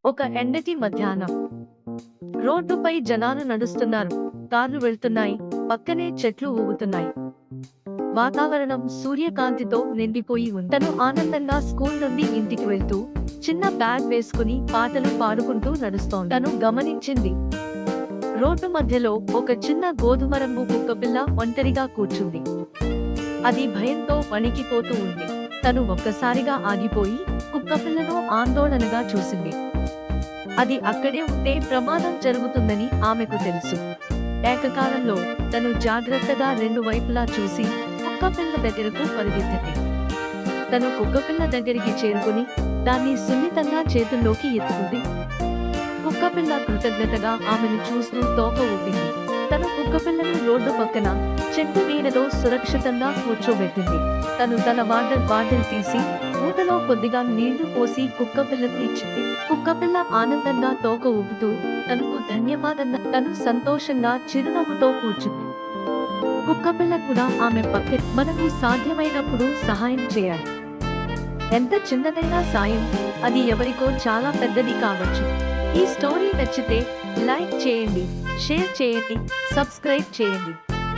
ఒక ఎండటి మధ్యాహ్నం రోడ్డుపై జనాలు నడుస్తున్నారు. కార్లు వెళ్తున్నాయి. పక్కనే చెట్లు ఊగుతున్నాయి. వాతావరణం సూర్యకాంతితో నిండిపోయి ఉంది. తను ఆనందంగా స్కూల్ నుండి ఇంటికి వెళ్తూ చిన్న బ్యాగ్ వేసుకుని పాటలు పాడుకుంటూ నడుస్తోంది. తను గమనించింది, రోడ్డు మధ్యలో ఒక చిన్న గోధుమ రంగు కుక్కపిల్ల ఒంటరిగా కూర్చుంది. అది భయంతో వణికిపోతూ ఉంది. తను ఒక్కసారిగా ఆగిపోయి కుక్కపిల్లను ఆందోళనగా చూసింది. అది అక్కడే ఉంటే ప్రమాదం జరుగుతుందని ఆమెకు తెలుసు. ఏకకాలంలో తను జాగ్రత్తగా రెండు వైపులా చూసి కుక్కపిల్ల దగ్గరకు పరిగెత్తింది. తను కుక్కపిల్ల దగ్గరికి చేరుకుని దాన్ని సున్నితంగా చేతుల్లోకి ఎత్తుకుంది. కుక్కపిల్ల కృతజ్ఞతగా ఆమెను చూస్తూ తోక ఊపింది. తను కుక్కపిల్లను రోడ్డు పక్కన చెట్టు నీడలో సురక్షితంగా కూర్చోబెట్టింది. తను తన బాటిల్ తీసి ఊటలో కొద్దిగా నీళ్లు పోసి కుక్కపిల్లకు ఇచ్చింది. కుక్కపిల్ల ఆనందంగా తోక ఊపుతూ తనకు ధన్యవాదంగా తను సంతోషంగా చిరునవ్వుతో కూర్చుంది. కుక్కపిల్ల కూడా ఆమె పక్కన మనకు సాధ్యమైనప్పుడు సహాయం చేయాలి. ఎంత చిన్నదైనా సాయం, అది ఎవరికో చాలా పెద్దది కావచ్చు. ఈ స్టోరీ నచ్చితే లైక్ చేయండి, షేర్ చేయండి, సబ్స్క్రైబ్ చేయండి.